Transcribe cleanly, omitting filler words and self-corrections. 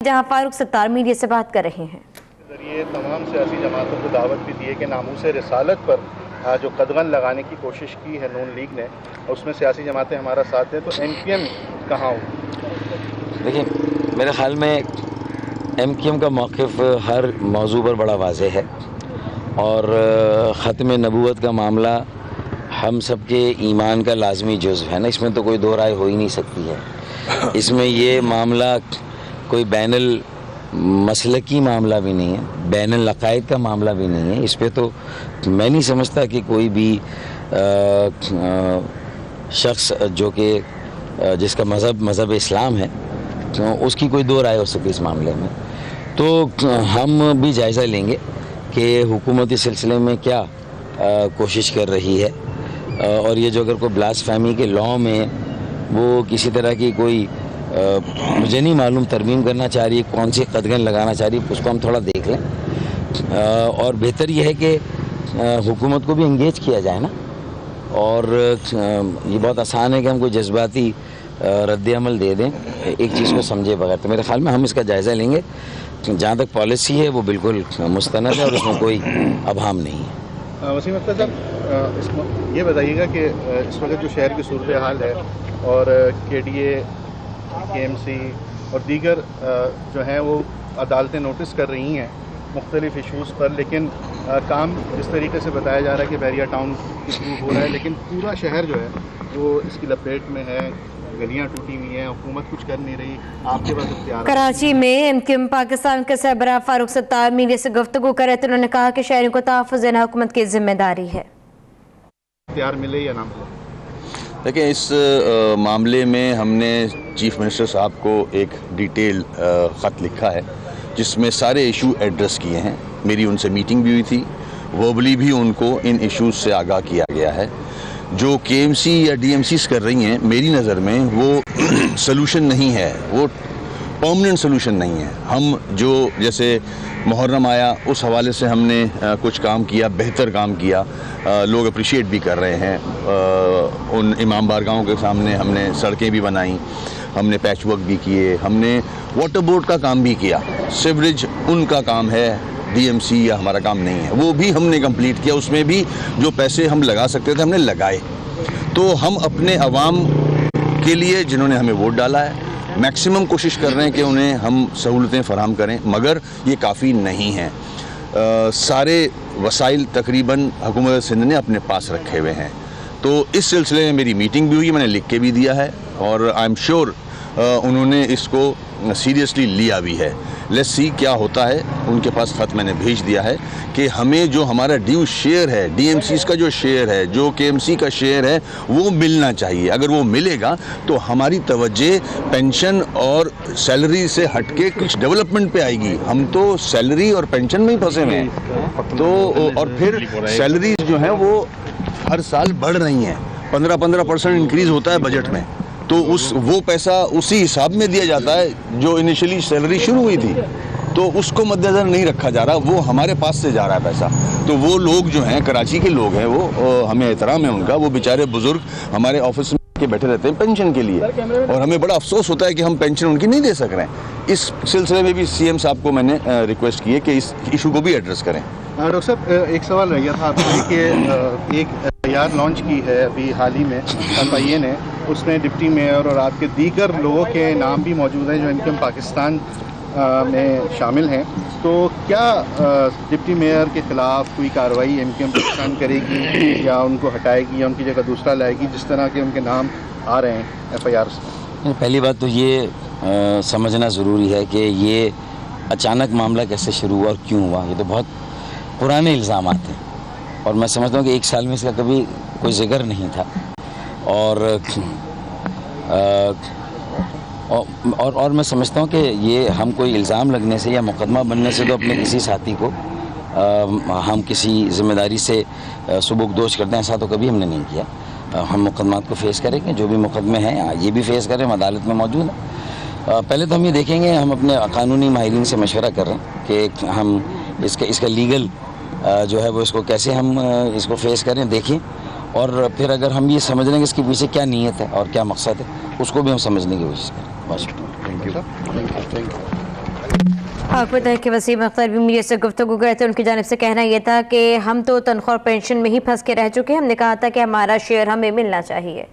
जहां फारूक सत्तार मीडिया से बात कर रहे हैं। ये तमाम सियासी जमातों को दावत भी दी है कि नामूस रिसालत पर जो कदगन लगाने की कोशिश की है नून लीग ने, उसमें सियासी जमातें हमारा साथ दें, तो MQM कहाँ हो? देखिए, मेरे ख्याल में MQM का मौक़िफ़ हर मौजू पर बड़ा वाज़ेह है और ख़त्म नबूवत का मामला हम सब के ईमान का लाजमी जुज़्व है ना, इसमें तो कोई दो राय हो ही नहीं सकती है। इसमें ये मामला कोई बैनुल मसलकी मामला भी नहीं है, बैनुल अक़ाइद का मामला भी नहीं है। इस पे तो मैं नहीं समझता कि कोई भी शख्स जो कि जिसका मज़हब इस्लाम है तो उसकी कोई दो राय हो सके इस मामले में। तो हम भी जायज़ा लेंगे कि हुकूमत इस सिलसिले में क्या कोशिश कर रही है और ये जो अगर कोई ब्लास्फेमी के लॉ में वो किसी तरह की कोई मुझे नहीं मालूम तरमीम करना चाह रही है, कौन सी कदगन लगाना चाह रही है, उसको हम थोड़ा देख लें। और बेहतर यह है कि हुकूमत को भी इंगेज किया जाए ना, और ये बहुत आसान है कि हम कोई जज्बाती रद्द-ए-अमल दे दें एक चीज़ को समझे बगैर। तो मेरे ख्याल में हम इसका जायज़ा लेंगे। जहाँ तक पॉलिसी है वो बिल्कुल मुस्तनद है और उसमें कोई अभाम नहीं है। वसीम अख्तर साहब, ये बताइएगा कि इस वक्त जो शहर की सूरत हाल है और KDA, KMC और दीगर जो हैं वो अदालतें नोटिस कर रही हैं मुख्तलिफ इशूज़ पर, लेकिन काम जिस तरीके से बताया जा रहा है कि बैरिया टाउन के थ्रू हो रहा है, लेकिन पूरा शहर जो है वो इसकी लपेट में है, गलियां टूटी हुई हैं, हुकूमत कुछ कर नहीं रही। आपके पास इख्तियार? कराची में MQM पाकिस्तान के सरबराह फारूक सत्तार मीडिया से गुफ्तगू करे तो उन्होंने कहा कि शहरों को तहफ़्फ़ुज़ हुकूमत की जिम्मेदारी है। इख्तियार मिले या ना? देखिए, इस मामले में हमने चीफ मिनिस्टर साहब को एक डिटेल ख़त लिखा है जिसमें सारे इशू एड्रेस किए हैं। मेरी उनसे मीटिंग भी हुई थी, वर्बली भी उनको इन इश्यूज़ से आगाह किया गया है। जो KMC या DMCs कर रही हैं, मेरी नज़र में वो सलूशन नहीं है, वो परमानेंट सलूशन नहीं है। हम जो जैसे मुहर्रम आया उस हवाले से हमने कुछ काम किया, बेहतर काम किया, लोग अप्रिशिएट भी कर रहे हैं। उन इमाम बारगाहों के सामने हमने सड़कें भी बनाई, हमने पैच वर्क भी किए, हमने वाटर बोर्ड का काम भी किया। सीवरेज उनका काम है, DMC या हमारा काम नहीं है, वो भी हमने कंप्लीट किया। उसमें भी जो पैसे हम लगा सकते थे हमने लगाए। तो हम अपने अवाम के लिए जिन्होंने हमें वोट डाला है मैक्सिमम कोशिश कर रहे हैं कि उन्हें हम सहूलतें फराहम करें, मगर ये काफ़ी नहीं हैं। सारे वसाइल तकरीबन हुकूमत सिंध ने अपने पास रखे हुए हैं। तो इस सिलसिले में मेरी मीटिंग भी हुई, मैंने लिख के भी दिया है और आई एम श्योर उन्होंने इसको सीरियसली लिया भी है। लेट्स सी क्या होता है। उनके पास ख़त मैंने भेज दिया है कि हमें जो हमारा ड्यू शेयर है, DMCs का जो शेयर है, जो KMC का शेयर है, वो मिलना चाहिए। अगर वो मिलेगा तो हमारी तवज्जे पेंशन और सैलरी से हटके कुछ डेवलपमेंट पे आएगी। हम तो सैलरी और पेंशन में ही फंसे हुए हैं। तो और फिर सैलरीज जो हैं वो हर साल बढ़ रही हैं, 15% इंक्रीज़ होता है बजट में। तो वो पैसा उसी हिसाब में दिया जाता है जो इनिशियली सैलरी शुरू हुई थी, तो उसको मद्देनज़र नहीं रखा जा रहा, वो हमारे पास से जा रहा है पैसा। तो वो लोग जो हैं, कराची के लोग हैं, वो हमें एहतराम है उनका, वो बेचारे बुजुर्ग हमारे ऑफिस में के बैठे रहते हैं पेंशन के लिए, और हमें बड़ा अफसोस होता है कि हम पेंशन उनकी नहीं दे सक रहे हैं। इस सिलसिले में भी CM साहब को मैंने रिक्वेस्ट की है कि इस इशू को भी एड्रेस करें। डॉक्टर साहब, एक सवाल रह गया था आपसे कि एक FIR लॉन्च की है अभी हाल ही में FIA ने, उसमें डिप्टी मेयर और आपके दीगर लोगों के नाम भी मौजूद हैं जो MQM पाकिस्तान में शामिल हैं। तो क्या डिप्टी मेयर के ख़िलाफ़ कोई कार्रवाई MQM पाकिस्तान करेगी या उनको हटाएगी या उनकी जगह दूसरा लाएगी, जिस तरह के उनके नाम आ रहे हैं FIRs में? पहली बात तो ये समझना ज़रूरी है कि ये अचानक मामला कैसे शुरू हुआ और क्यों हुआ। ये तो बहुत पुराने इल्ज़ामात हैं और मैं समझता हूँ कि 1 साल में इसका कभी कोई जिक्र नहीं था। और मैं समझता हूँ कि ये हम कोई इल्ज़ाम लगने से या मुकदमा बनने से तो अपने किसी साथी को हम किसी ज़िम्मेदारी से सुबुकदोश करते हैं, ऐसा तो कभी हमने नहीं किया। हम मुकदमात को फेस करेंगे, जो भी मुकदमे हैं ये भी फेस करें, हम अदालत में मौजूद हैं। पहले तो हम ये देखेंगे, हम अपने कानूनी माहिरीन से मशवरा कर रहे हैं कि हम इसका लीगल जो है वो इसको कैसे हम इसको फेस करें, देखें, और फिर अगर हम ये समझ लेंगे इसके पीछे क्या नीयत है और क्या मकसद है, उसको भी हम समझने की कोशिश करें। बस। Thank you. आपको बताएं कि वसीम अख्तर भी मीडिया से गुफ्तगू करे थे। उनकी जानिब से कहना यह था कि हम तो तनख्वाह और पेंशन में ही फंस के रह चुके हैं। हमने कहा था कि हमारा शेयर हमें मिलना चाहिए।